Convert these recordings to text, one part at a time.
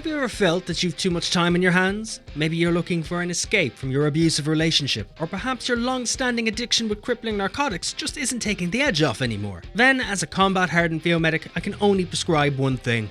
Have you ever felt that you've too much time in your hands? Maybe you're looking for an escape from your abusive relationship, or perhaps your long-standing addiction with crippling narcotics just isn't taking the edge off anymore. Then, as a combat-hardened field medic, I can only prescribe one thing.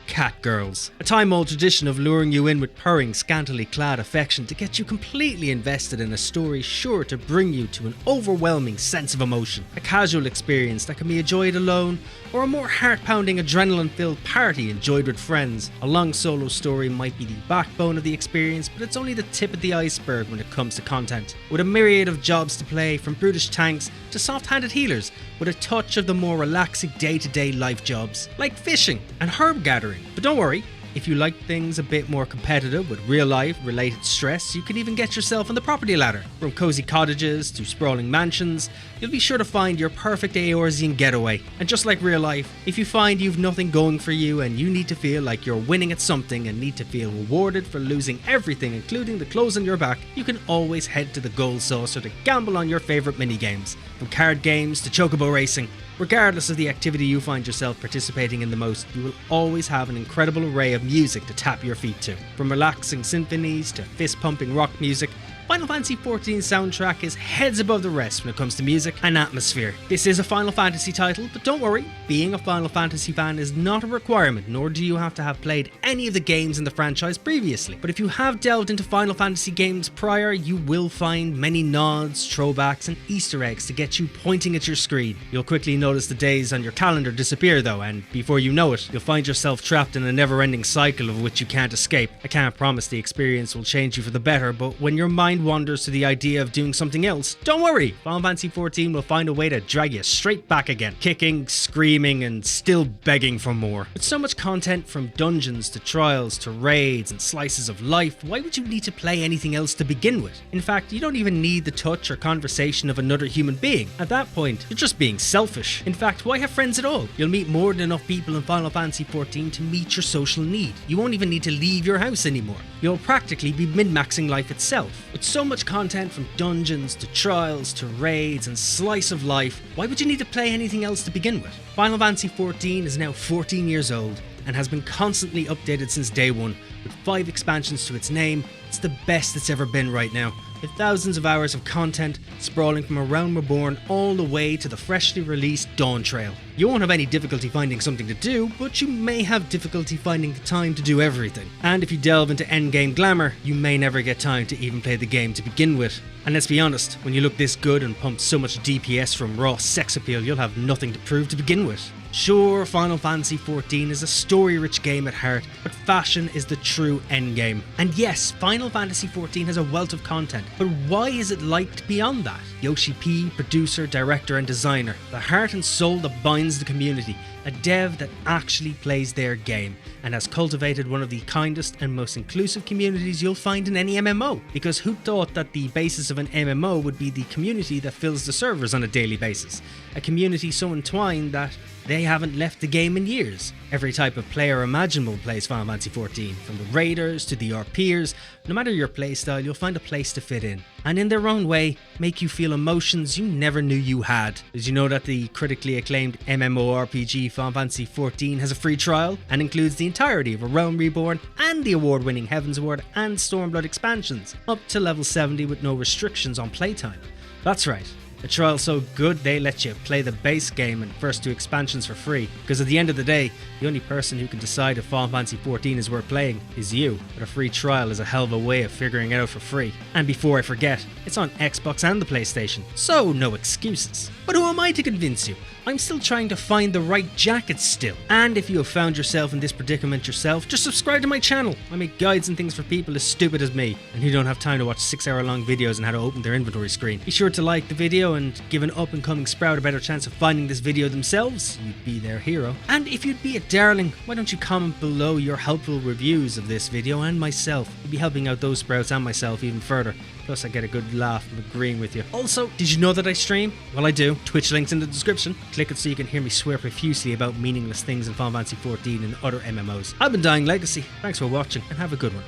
Cat girls. A time-old tradition of luring you in with purring, scantily clad affection to get you completely invested in a story sure to bring you to an overwhelming sense of emotion. A casual experience that can be enjoyed alone, or a more heart-pounding, adrenaline-filled party enjoyed with friends. A long solo story might be the backbone of the experience, but it's only the tip of the iceberg when it comes to content. With a myriad of jobs to play, from brutish tanks to soft-handed healers, with a touch of the more relaxing day-to-day life jobs, like fishing and herb gathering. But don't worry, if you like things a bit more competitive with real-life related stress, you can even get yourself on the property ladder. From cozy cottages to sprawling mansions, you'll be sure to find your perfect Eorzean getaway. And just like real life, if you find you've nothing going for you and you need to feel like you're winning at something and need to feel rewarded for losing everything including the clothes on your back, you can always head to the Gold Saucer to gamble on your favourite minigames. From card games to chocobo racing. Regardless of the activity you find yourself participating in the most, you will always have an incredible array of music to tap your feet to. From relaxing symphonies to fist-pumping rock music, Final Fantasy XIV's soundtrack is heads above the rest when it comes to music and atmosphere. This is a Final Fantasy title, but don't worry, being a Final Fantasy fan is not a requirement, nor do you have to have played any of the games in the franchise previously. But if you have delved into Final Fantasy games prior, you will find many nods, throwbacks and Easter eggs to get you pointing at your screen. You'll quickly notice the days on your calendar disappear though, and before you know it, you'll find yourself trapped in a never-ending cycle of which you can't escape. I can't promise the experience will change you for the better, but when your mind wanders to the idea of doing something else, don't worry, Final Fantasy XIV will find a way to drag you straight back again, kicking, screaming and still begging for more. With so much content from dungeons to trials to raids and slices of life, why would you need to play anything else to begin with? In fact, you don't even need the touch or conversation of another human being. At that point, you're just being selfish. In fact, why have friends at all? You'll meet more than enough people in Final Fantasy XIV to meet your social need. You won't even need to leave your house anymore. You'll practically be min-maxing life itself. With so much content from dungeons to trials to raids and slice of life, why would you need to play anything else to begin with? Final Fantasy XIV is now 14 years old and has been constantly updated since day one, with 5 expansions to its name. It's the best it's ever been right now, with thousands of hours of content sprawling from A Realm Reborn all the way to the freshly released Dawntrail. You won't have any difficulty finding something to do, but you may have difficulty finding the time to do everything. And if you delve into endgame glamour, you may never get time to even play the game to begin with. And let's be honest, when you look this good and pump so much DPS from raw sex appeal, you'll have nothing to prove to begin with. Sure, Final Fantasy XIV is a story-rich game at heart, but fashion is the true endgame. And yes, Final Fantasy XIV has a wealth of content, but why is it liked beyond that? Yoshi P, producer, director and designer, the heart and soul that binds the community, a dev that actually plays their game, and has cultivated one of the kindest and most inclusive communities you'll find in any MMO. Because who thought that the basis of an MMO would be the community that fills the servers on a daily basis? A community so entwined that they haven't left the game in years. Every type of player imaginable plays Final Fantasy XIV, from the raiders to the RPers. No matter your playstyle, you'll find a place to fit in, and in their own way, make you feel emotions you never knew you had. Did you know that the critically acclaimed MMORPG Final Fantasy XIV has a free trial, and includes the entirety of A Realm Reborn and the award-winning Heavensward and Stormblood expansions, up to level 70 with no restrictions on playtime? That's right. A trial so good they let you play the base game and first 2 expansions for free, because at the end of the day, the only person who can decide if Final Fantasy XIV is worth playing is you, but a free trial is a hell of a way of figuring it out for free. And before I forget, it's on Xbox and the PlayStation, so no excuses. But who am I to convince you? I'm still trying to find the right jacket still. And if you have found yourself in this predicament yourself, just subscribe to my channel. I make guides and things for people as stupid as me, and who don't have time to watch 6-hour-long videos on how to open their inventory screen. Be sure to like the video and give an up-and-coming sprout a better chance of finding this video themselves. You'd be their hero. And if you'd be a darling, why don't you comment below your helpful reviews of this video and myself? You'd be helping out those sprouts and myself even further. Plus I get a good laugh from agreeing with you. Also, did you know that I stream? Well, I do. Twitch link's in the description. Click it so you can hear me swear profusely about meaningless things in Final Fantasy XIV and other MMOs. I've been Dying Legacy. Thanks for watching and have a good one.